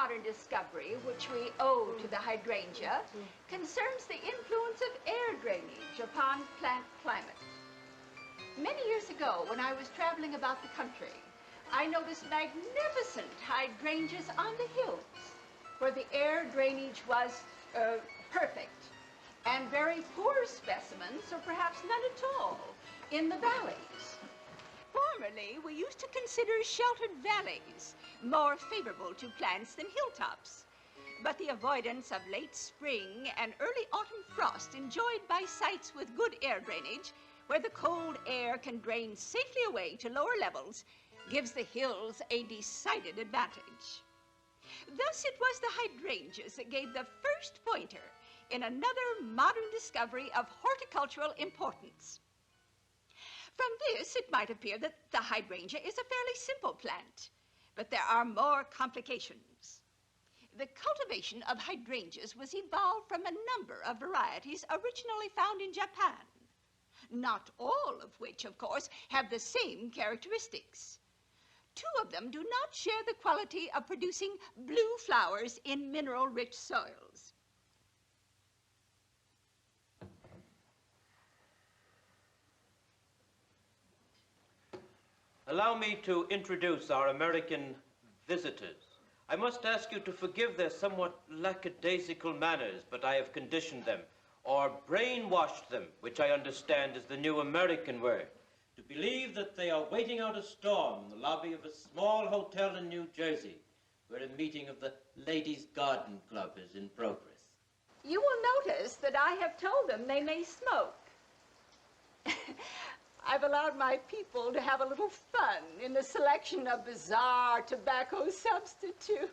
modern discovery, which we owe to the hydrangea, concerns the influence of air drainage upon plant climate. Many years ago, when I was traveling about the country, I noticed magnificent hydrangeas on the hills, where the air drainage was perfect, and very poor specimens, or perhaps none at all, in the valleys. Formerly, we used to consider sheltered valleys more favorable to plants than hilltops. But the avoidance of late spring and early autumn frost enjoyed by sites with good air drainage, where the cold air can drain safely away to lower levels, gives the hills a decided advantage. Thus, it was the hydrangeas that gave the first pointer in another modern discovery of horticultural importance. From this, it might appear that the hydrangea is a fairly simple plant, but there are more complications. The cultivation of hydrangeas was evolved from a number of varieties originally found in Japan, not all of which, of course, have the same characteristics. Two of them do not share the quality of producing blue flowers in mineral-rich soils. Allow me to introduce our American visitors. I must ask you to forgive their somewhat lackadaisical manners, but I have conditioned them, or brainwashed them, which I understand is the new American word, to believe that they are waiting out a storm in the lobby of a small hotel in New Jersey, where a meeting of the Ladies' Garden Club is in progress. You will notice that I have told them they may smoke. I've allowed my people to have a little fun in the selection of bizarre tobacco substitutes.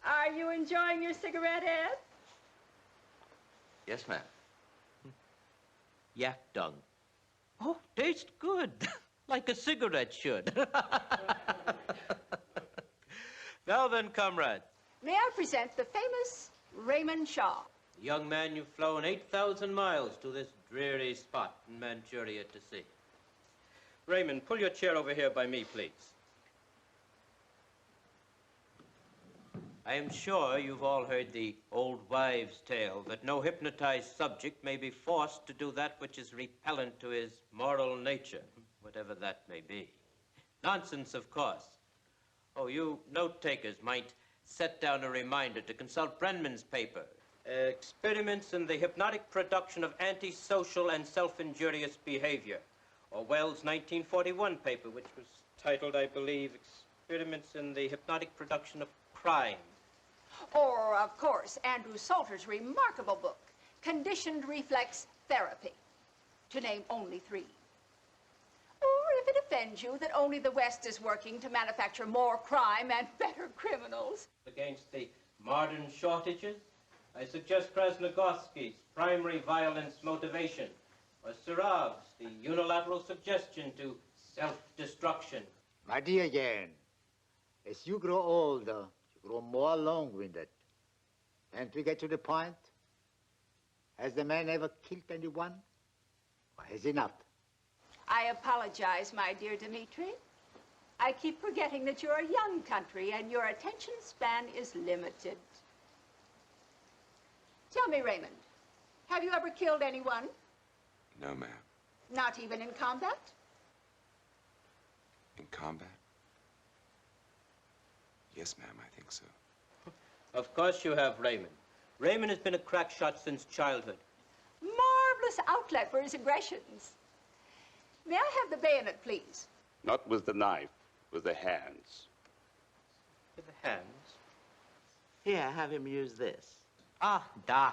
Are you enjoying your cigarette, Ed? Yes, ma'am. Yak dung. Oh, tastes good, like a cigarette should. Now then, comrades. May I present the famous Raymond Shaw? Young man, you've flown 8,000 miles to this dreary spot in Manchuria to see. Raymond, pull your chair over here by me, please. I am sure you've all heard the old wives' tale that no hypnotized subject may be forced to do that which is repellent to his moral nature, whatever that may be. Nonsense, of course. Oh, you note-takers might set down a reminder to consult Brenman's paper, Experiments in the Hypnotic Production of Antisocial and Self-Injurious Behavior, or Wells' 1941 paper, which was titled, I believe, Experiments in the Hypnotic Production of Crime. Or, of course, Andrew Salter's remarkable book, Conditioned Reflex Therapy, to name only three. Or, if it offends you that only the West is working to manufacture more crime and better criminals. Against the modern shortages, I suggest Krasnogorsky's Primary Violence Motivation, or Sirov's The Unilateral Suggestion to Self-Destruction. My dear Jan, as you grow older, you grow more long-winded. And to get to the point, has the man ever killed anyone? Or has he not? I apologize, my dear Dmitri. I keep forgetting that you're a young country and your attention span is limited. Tell me, Raymond, have you ever killed anyone? No, ma'am. Not even in combat? In combat? Yes, ma'am, I think so. Of course you have, Raymond. Raymond has been a crack shot since childhood. Marvelous outlet for his aggressions. May I have the bayonet, please? Not with the knife, with the hands. With the hands? Here, have him use this. Ah, da.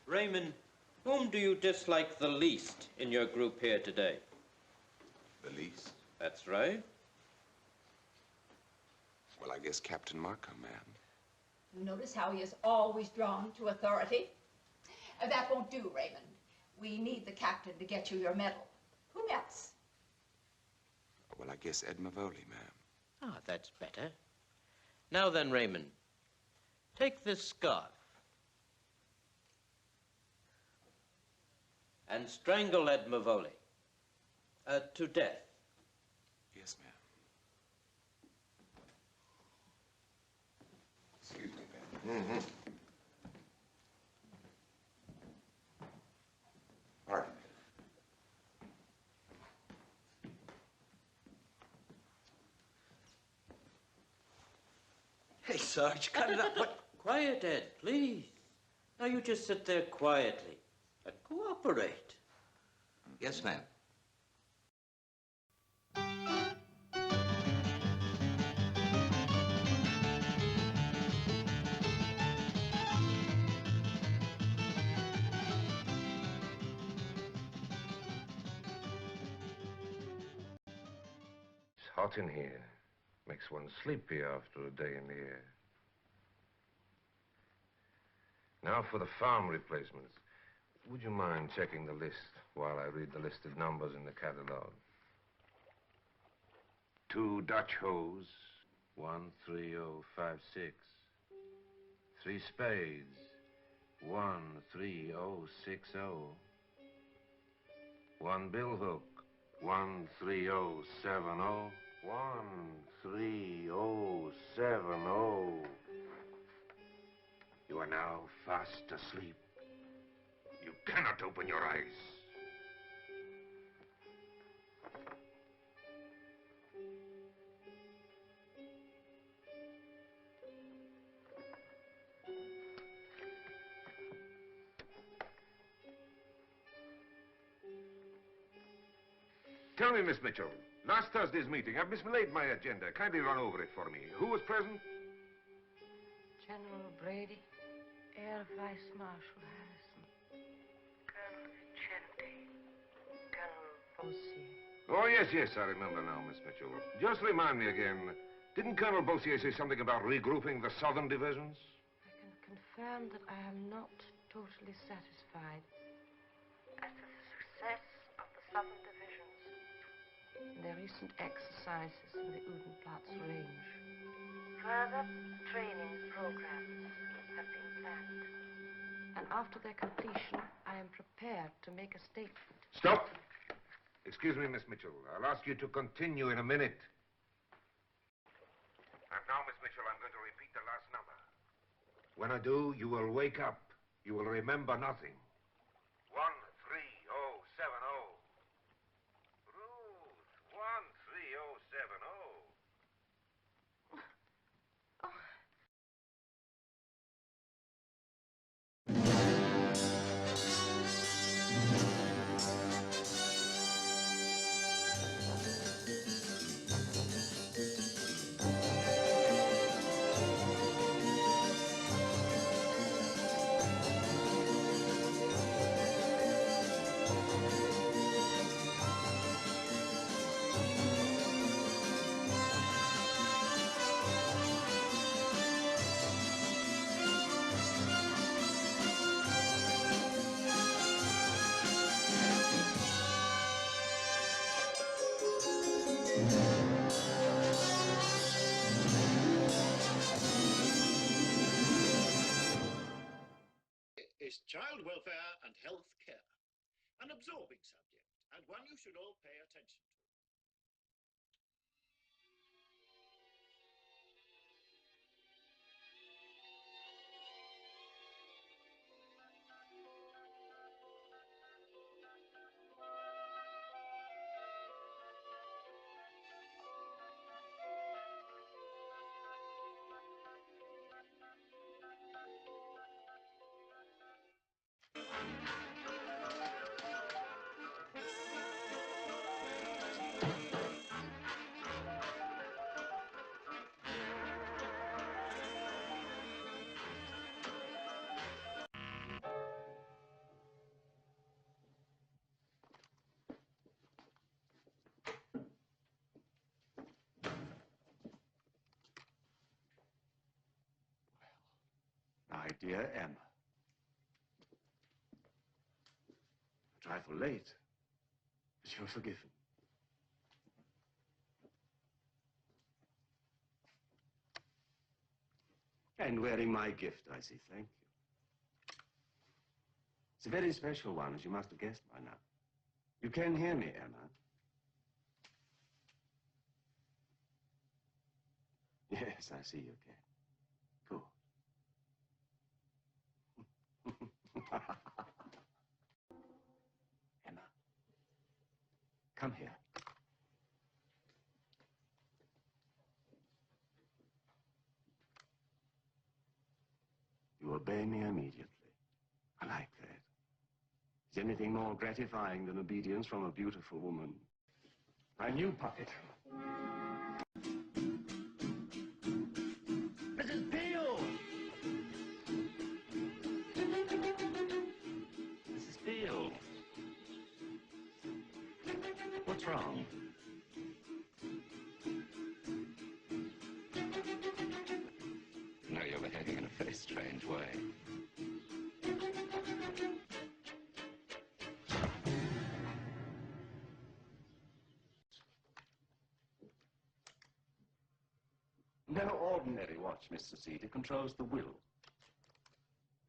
Raymond, whom do you dislike the least in your group here today? The least? That's right. Well, I guess Captain Markham, ma'am. Notice how he is always drawn to authority? That won't do, Raymond. We need the captain to get you your medal. Whom else? Well, I guess Ed Mavoli, ma'am. Ah, that's better. Now then, Raymond, take this scarf and strangle Ed Mavoli. To death. Yes, ma'am. Excuse me, ma'am. Mm-hmm. Pardon me. Hey, Sarge, cut it up. What? Quiet, Ed, please. Now you just sit there quietly and cooperate. Yes, ma'am. It's hot in here. Makes one sleepy after a day in the air. Now for the farm replacements. Would you mind checking the list while I read the listed numbers in the catalog? 2 Dutch hoes, 13056. 3 spades, 13060. 1 billhook, 13070. 13070. You are now fast asleep. You cannot open your eyes. Tell me, Miss Mitchell, last Thursday's meeting, I've mislaid my agenda. Kindly run over it for me. Who was present? General Brady, Air Vice Marshal Harrison, Colonel Vicente, Colonel Bossier. Oh, yes, I remember now, Miss Mitchell. Just remind me again, didn't Colonel Bossier say something about regrouping the southern divisions? I can confirm that I am not totally satisfied as to the success of the southern divisions in their recent exercises in the U.N.C.L.E range. Further training programs have been planned, and after their completion, I am prepared to make a statement. Stop! Excuse me, Miss Mitchell. I'll ask you to continue in a minute. And now, Miss Mitchell, I'm going to repeat the last number. When I do, you will wake up. You will remember nothing. 13070. Ruth, 13070. Is child welfare and health care. An absorbing subject, and one you should all pay attention to. My dear Emma. A trifle late, but you're forgiven. And wearing my gift, I see. Thank you. It's a very special one, as you must have guessed by now. You can hear me, Emma. Yes, I see you can. Good. Emma, come here. You obey me immediately. I like that. Is anything more gratifying than obedience from a beautiful woman? My new puppet. Mrs. Peel! Mrs. Peel! What's wrong? No, you're behaving in a very strange way. No ordinary watch, Mr. Seed. It controls the will.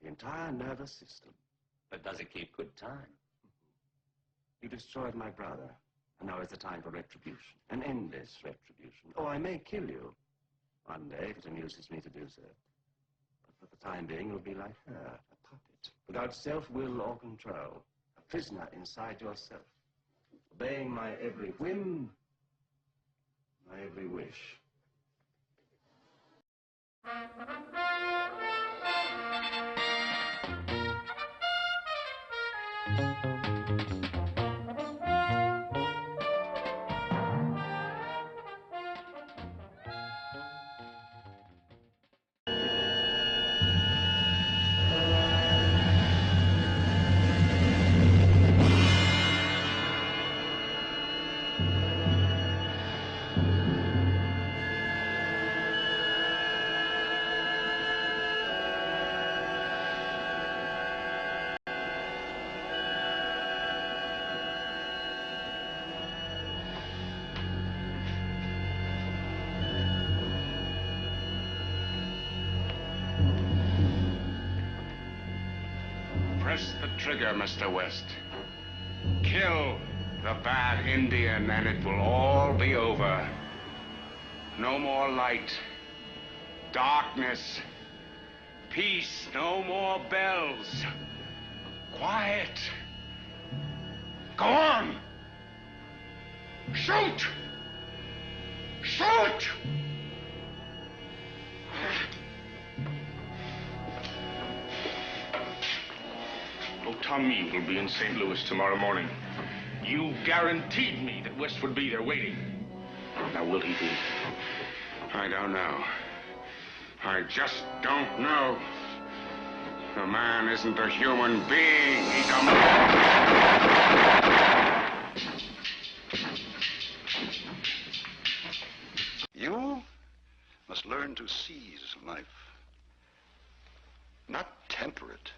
The entire nervous system. But does it keep good time? You destroyed my brother, and now is the time for retribution. An endless retribution. Oh, I may kill you one day if it amuses me to do so. But for the time being, you'll be like her, a puppet, without self-will or control, a prisoner inside yourself, obeying my every whim, my every wish. Press the trigger, Mr. West. Kill the bad Indian and it will all be over. No more light. Darkness. Peace. No more bells. Quiet. Go on! Shoot! Shoot! Oh, Tommy will be in St. Louis tomorrow morning. You guaranteed me that West would be there waiting. Now, will he be? I don't know. I just don't know. The man isn't a human being. He's a You must learn to seize life, not temper it.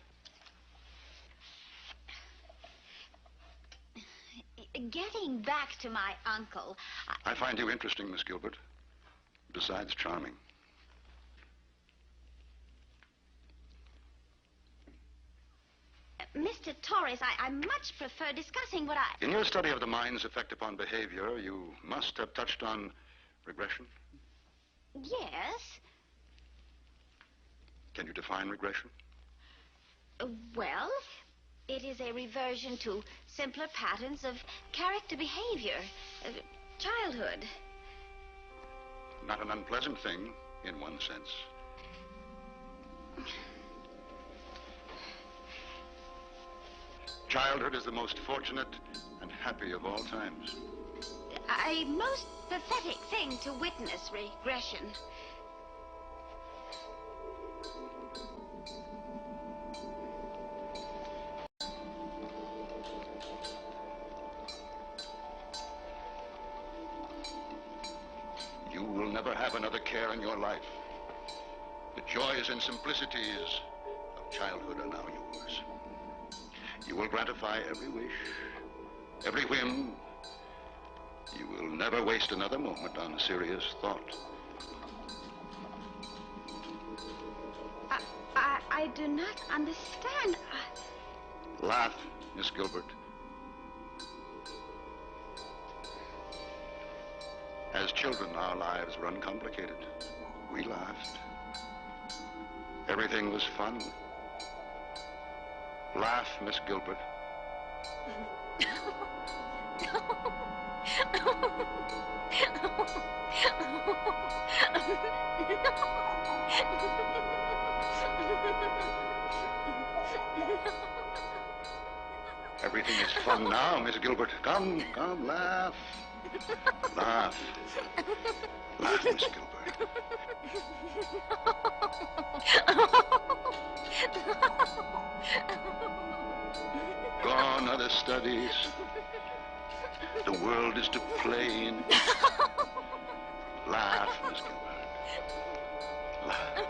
Getting back to my uncle, I find you interesting, Miss Gilbert. Besides charming. Mr. Torres, I much prefer discussing what I... In your study of the mind's effect upon behavior, you must have touched on regression. Yes. Can you define regression? Well, it is a reversion to simpler patterns of character behavior, childhood. Not an unpleasant thing, in one sense. Childhood is the most fortunate and happy of all times. A most pathetic thing to witness regression. You will never have another care in your life. The joys and simplicities of childhood are now yours. You will gratify every wish, every whim. You will never waste another moment on serious thought. I do not understand. Laugh, Miss Gilbert. As children, our lives run complicated. We laughed. Everything was fun. Laugh, Miss Gilbert. Everything is fun now, Miss Gilbert. Come, come, laugh. Laugh. Laugh, Miss Gilbert. Gone are the studies. The world is to play in. Laugh, Miss Gilbert. Laugh.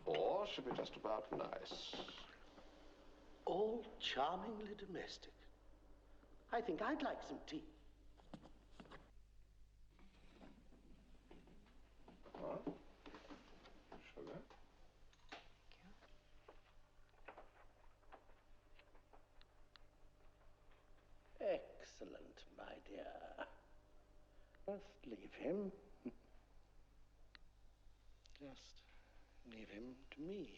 Or should be just about nice. All charmingly domestic. I think I'd like some tea. Huh? Sugar? Excellent, my dear. Just leave him. Just leave him to me.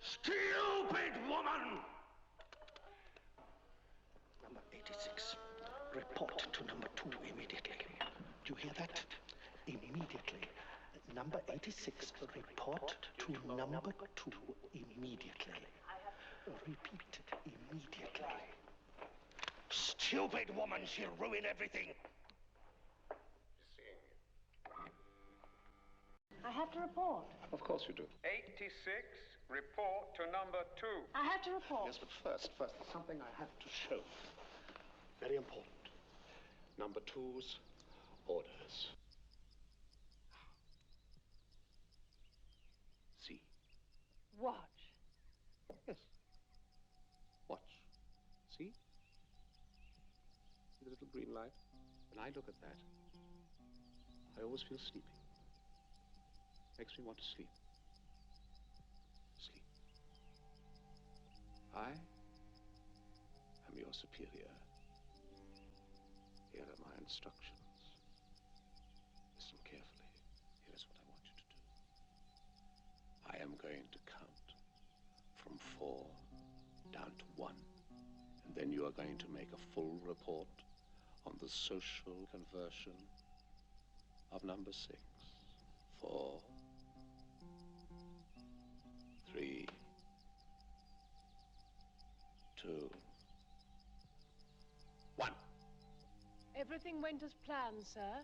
Stupid woman! Number 86. Report to number 2 immediately. Do you hear that? Immediately. Number 86. Report to number 2 immediately. Repeat immediately. Stupid woman, she'll ruin everything. I have to report. Of course you do. 86, report to number 2. I have to report. Yes, but first, something I have to show. Very important. Number 2's orders. See? Watch. Yes. Watch. See? See the little green light? When I look at that, I always feel sleepy. Makes me want to sleep. Sleep. I am your superior. Here are my instructions. Listen carefully. Here's what I want you to do. I am going to count from 4 down to 1. And then you are going to make a full report on the social conversion of number 6. 4, 3, 2, 1. Everything went as planned, sir.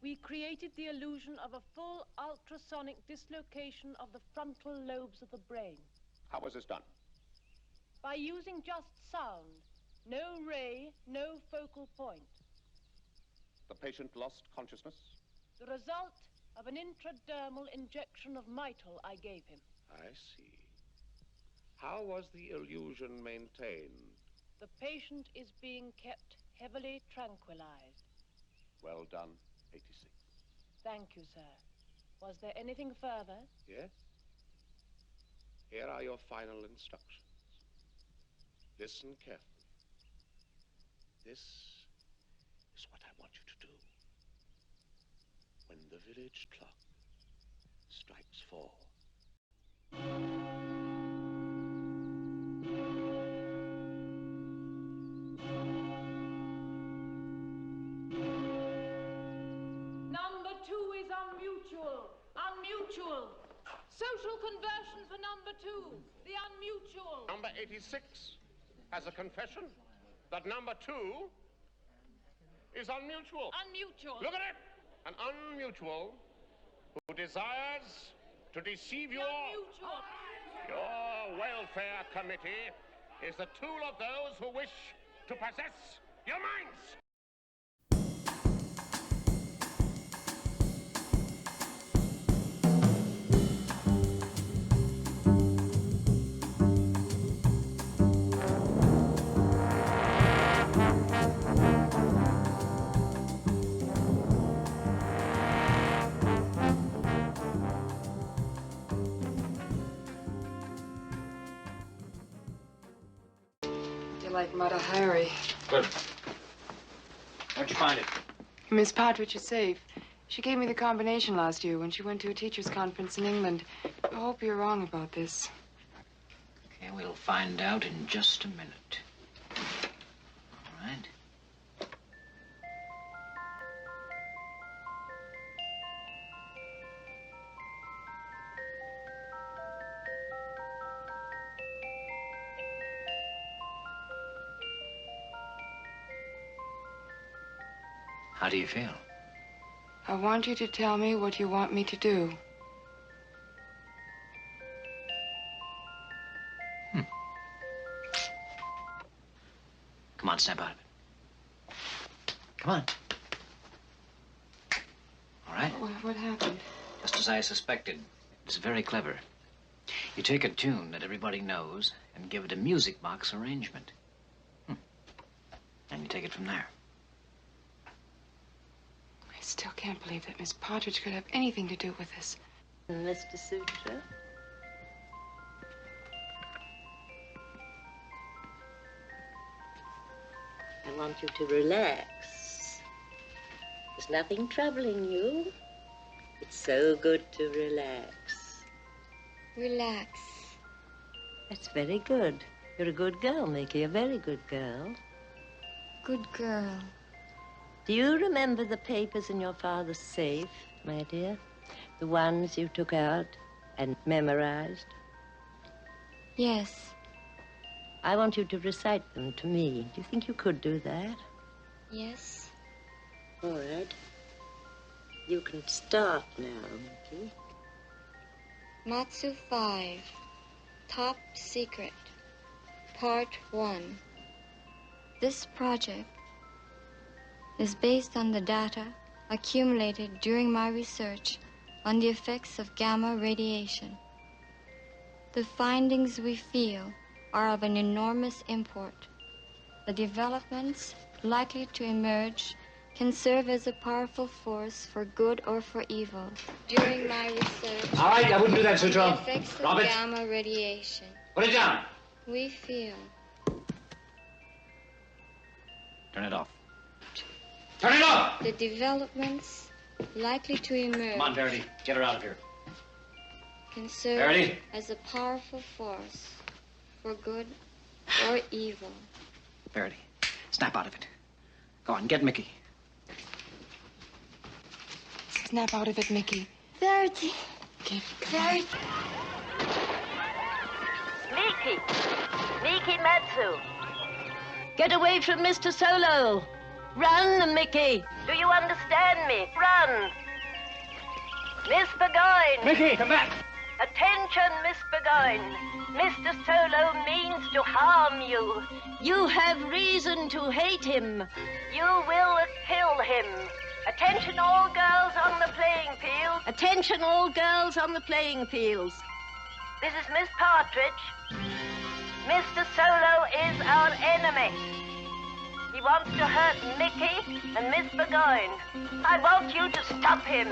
We created the illusion of a full ultrasonic dislocation of the frontal lobes of the brain. How was this done? By using just sound. No ray, no focal point. The patient lost consciousness? The result of an intradermal injection of mitol I gave him. I see. How was the illusion maintained? The patient is being kept heavily tranquilized. Well done, 86. Thank you, sir. Was there anything further? Yes? Here are your final instructions. Listen carefully. This is what I want you to do. When the village clock strikes 4, unmutual. Social conversion for number 2, the unmutual. Number 86 has a confession that number 2 is unmutual. Unmutual. Look at it! An unmutual who desires to deceive you all. Your welfare committee is the tool of those who wish to possess your minds. Like Mata Hari. Good. Where'd you find it? Miss Partridge's safe. She gave me the combination last year when she went to a teacher's conference in England. I hope you're wrong about this. Okay, we'll find out in just a minute. All right. How do you feel? I want you to tell me what you want me to do. Come on, snap out of it. Come on. All right? What happened? Just as I suspected. It's very clever. You take a tune that everybody knows and give it a music box arrangement. And you take it from there. I still can't believe that Miss Partridge could have anything to do with this. Mr. Sutra? I want you to relax. There's nothing troubling you. It's so good to relax. Relax. That's very good. You're a good girl, Mickey. A very good girl. Good girl. Do you remember the papers in your father's safe, my dear? The ones you took out and memorized? Yes. I want you to recite them to me. Do you think you could do that? Yes. All right. You can start now, Mickey. Matsu 5. Top Secret. Part 1. This project is based on the data accumulated during my research on the effects of gamma radiation. The findings we feel are of an enormous import. The developments likely to emerge can serve as a powerful force for good or for evil. During my research, All right, I wouldn't do that, Sutro. the effects of Robert. gamma radiation. Put it down. We feel. Turn it off. Turn it off! The developments likely to emerge Come on, Verity. Get her out of here. can serve Verity? as a powerful force for good or evil. Verity, snap out of it. Go on, get Mickey. Snap out of it, Mickey. Verity. Verity. Mickey Matsu. Get away from Mr. Solo. Run, Mickey. Do you understand me? Run. Miss Burgoyne. Mickey, come back. Attention, Miss Burgoyne. Mr. Solo means to harm you. You have reason to hate him. You will kill him. Attention, all girls on the playing field. Attention, all girls on the playing fields. This is Miss Partridge. Mr. Solo is our enemy. He wants to hurt Mickey and Miss Burgoyne. I want you to stop him.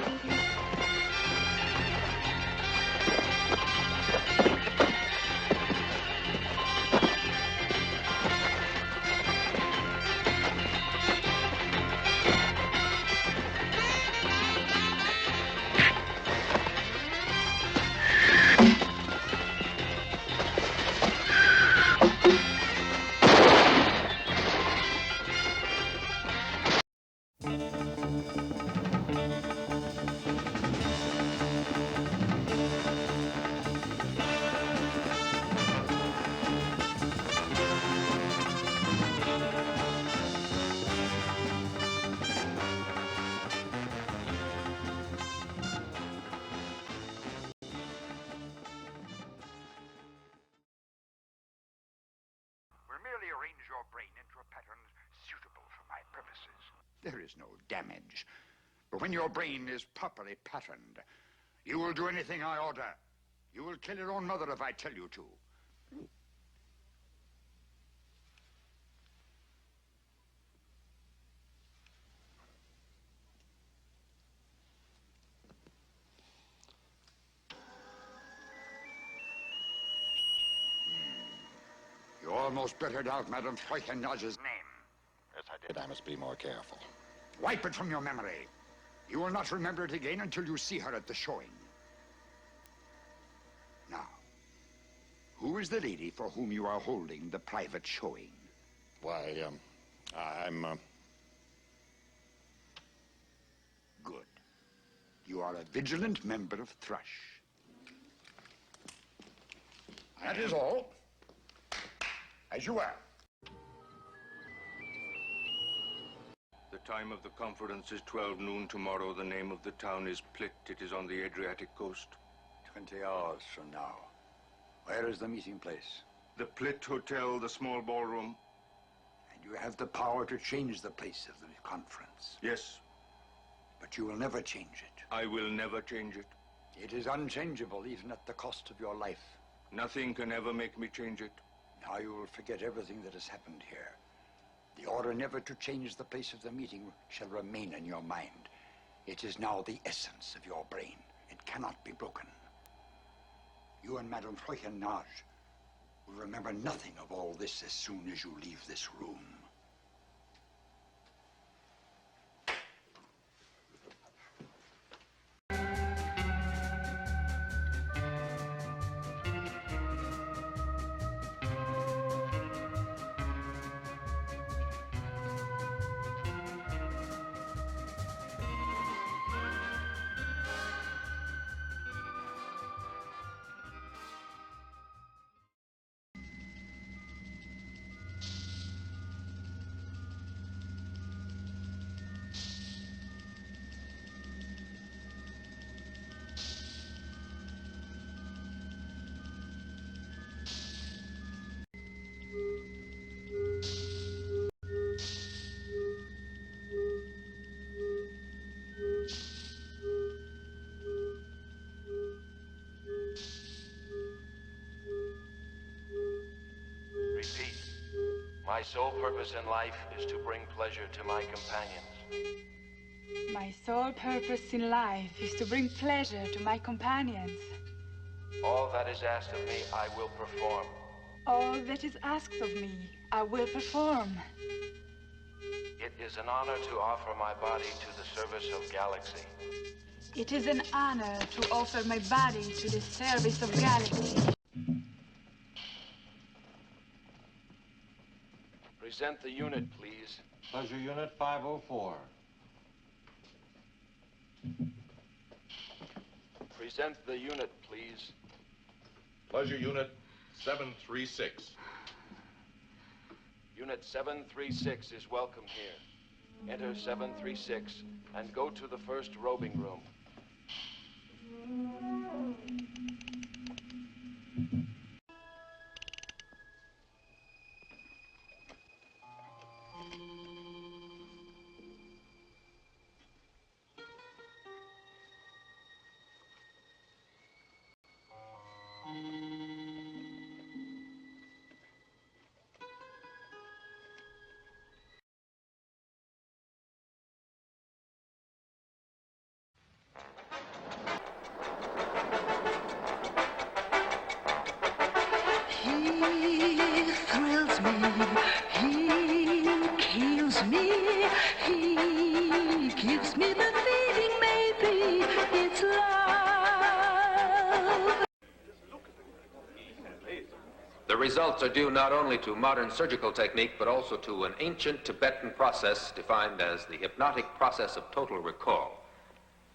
arrange your brain into a pattern suitable for my purposes. There is no damage. But when your brain is properly patterned, you will do anything I order. You will kill your own mother if I tell you to. You almost blurted out Madame Freuchennage's name. Yes, I did. I must be more careful. Wipe it from your memory. You will not remember it again until you see her at the showing. Now, who is the lady for whom you are holding the private showing? Why, I'm, Good. You are a vigilant member of Thrush. That is all. As you are. The time of the conference is 12 noon tomorrow. The name of the town is Plit. It is on the Adriatic coast. 20 hours from now. Where is the meeting place? The Plit Hotel, the small ballroom. And you have the power to change the place of the conference. Yes. But you will never change it. I will never change it. It is unchangeable, even at the cost of your life. Nothing can ever make me change it. Now you will forget everything that has happened here. The order never to change the place of the meeting shall remain in your mind. It is now the essence of your brain. It cannot be broken. You and Madame Freuchenage will remember nothing of all this as soon as you leave this room. Repeat. My sole purpose in life is to bring pleasure to my companions. My sole purpose in life is to bring pleasure to my companions. All that is asked of me, I will perform. All that is asked of me, I will perform. It is an honor to offer my body to the service of Galaxy. It is an honor to offer my body to the service of Galaxy. Present the unit, please. Pleasure Unit 504. Present the unit, please. Pleasure Unit 736. Unit 736 is welcome here. Enter 736 and go to the first robing room. He thrills me, he kills me, he gives me the feeling maybe it's love. The results are due not only to modern surgical technique, but also to an ancient Tibetan process defined as the hypnotic process of total recall.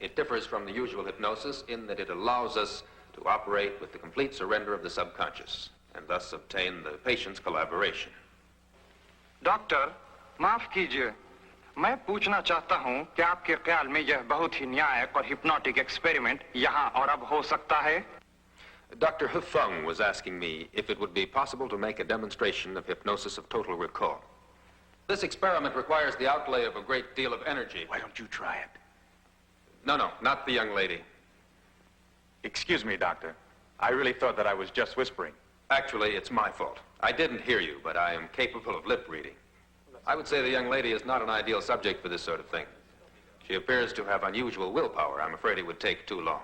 It differs from the usual hypnosis in that it allows us to operate with the complete surrender of the subconscious, and thus obtain the patient's collaboration. Doctor, माफ कीजिए, मैं पूछना चाहता हूं कि आपके ख्याल में यह बहुत ही न्यायिक और हिप्नोटिक एक्सपेरिमेंट यहां और अब हो सकता है? Dr. Hufeng was asking me if it would be possible to make a demonstration of hypnosis of total recall. This experiment requires the outlay of a great deal of energy. Why don't you try it? No, not the young lady. Excuse me, Doctor. I really thought that I was just whispering. Actually, it's my fault. I didn't hear you, but I am capable of lip reading. I would say the young lady is not an ideal subject for this sort of thing. She appears to have unusual willpower. I'm afraid it would take too long.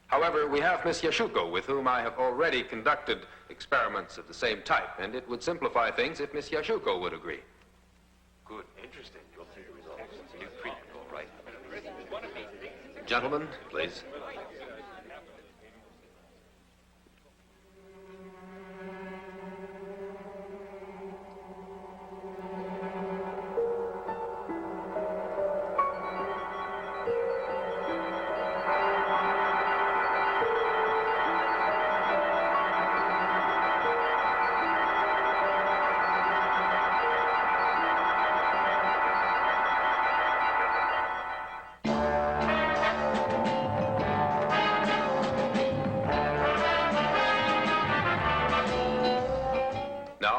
However, we have Miss Yashuko, with whom I have already conducted experiments of the same type, and it would simplify things if Miss Yashuko would agree. Good. Interesting. You'll see the results. New treatment, all right. Gentlemen, please.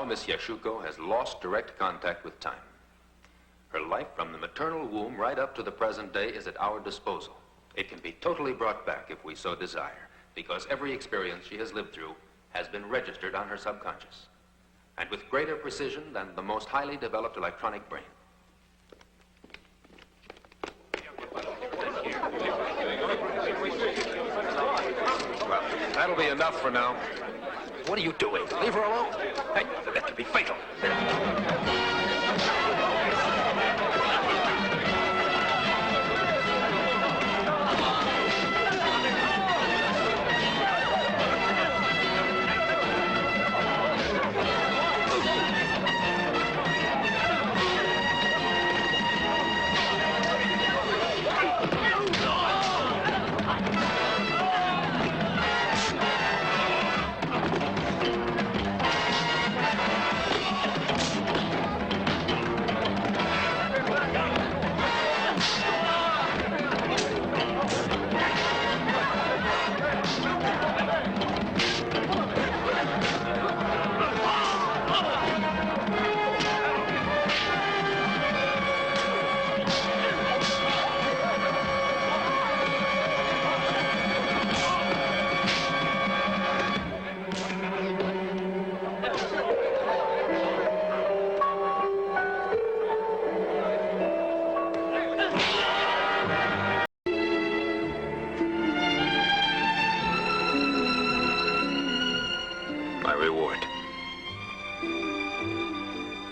Miss Yashuko has lost direct contact with time. Her life from the maternal womb right up to the present day is at our disposal. It can be totally brought back if we so desire, because every experience she has lived through has been registered on her subconscious, and with greater precision than the most highly developed electronic brain. Well, that'll be enough for now. What are you doing? Leave her alone. Hey, that could be fatal.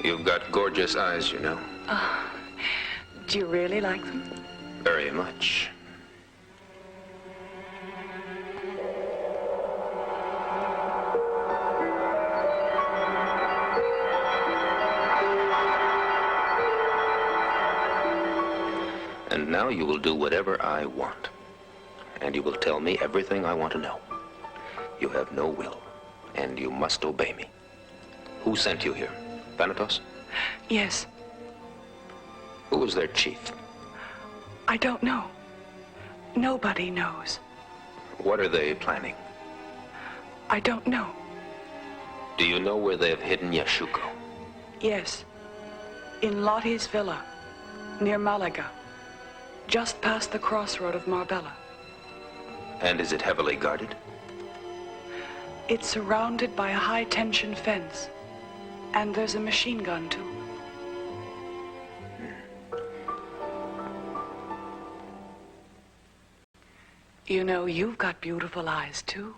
You've got gorgeous eyes, you know. Oh, do you really like them? Very much. And now you will do whatever I want. And you will tell me everything I want to know. You have no will, and you must obey me. Who sent you here? Thanatos? Yes. Who is their chief? I don't know. Nobody knows. What are they planning? I don't know. Do you know where they have hidden Yashuko? Yes. In Lottie's villa, near Malaga. Just past the crossroad of Marbella. And is it heavily guarded? It's surrounded by a high-tension fence. And there's a machine gun, too. You know, you've got beautiful eyes, too.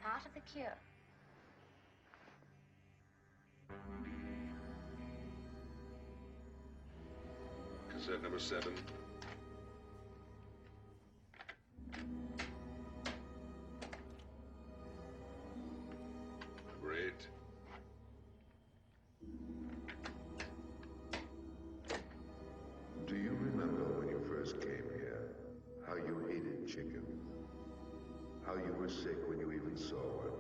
Part of the cure. Insert number 7. Number 8. Do you remember when you first came here? How you hated chickens? How you were sick when you even saw one?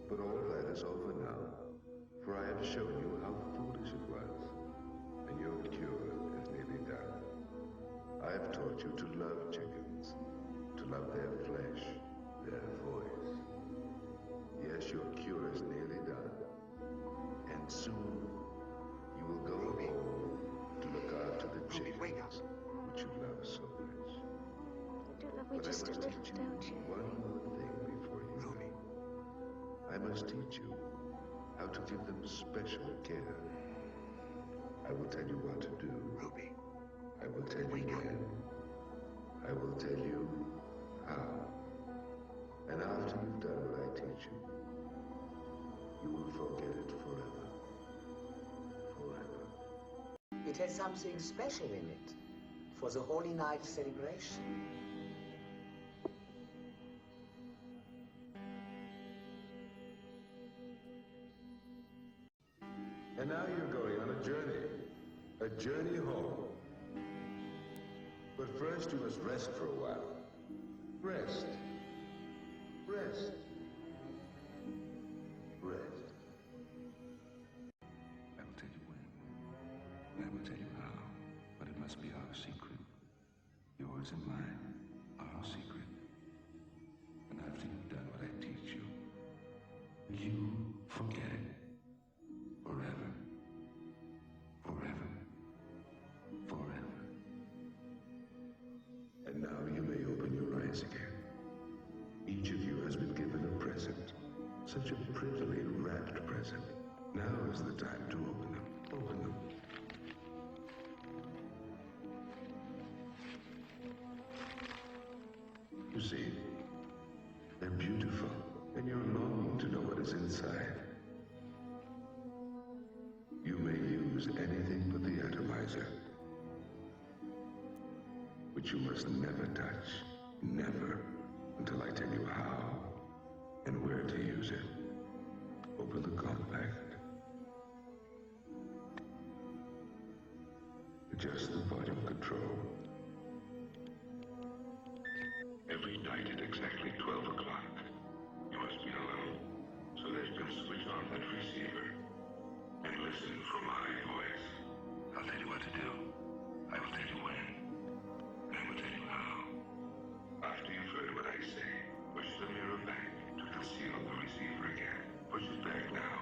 But all that is over now, for I have shown you how foolish it was, and your cure is nearly done. I have taught you to love chickens, to love their flesh, their voice. Yes, your cure is nearly done, and soon you will go home to look after the chickens, which you love so much. You do love me But just a I must little, teach don't you you? one more thing before you leave. I must teach you how to give them special care. I will tell you what to do. Ruby. I will tell you when. I will tell you how. And after you've done what I teach you, you will forget it forever. Forever. It has something special in it for the Holy Night celebration. And now you're going on a journey home. But first you must rest for a while. Rest. Rest. Rest. I will tell you when. I will tell you how. But it must be our secret. Yours and mine. Our secret. And after you've done what I teach you, you forget it. Forever. Forever. Forever. And now you may open your eyes again. Each of you has been given a present. Such a prettily wrapped present. Now is the time to open them. Open them. You see, they're beautiful, and you're longing to know what is inside. You may use anything but the atomizer, which you must never touch. Never, until I tell you how and where to use it. Open the compact. Adjust the volume control. Every night at exactly 12 o'clock, you must be alone. So there's just switch on that receiver and listen for my voice. I'll tell you what to do. I will tell you when. And I will tell you how. After you've heard what I say, push the mirror back to conceal the receiver again. Push it back now.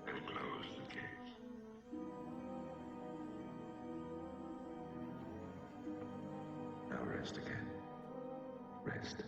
And close the case. Now rest again. Rest.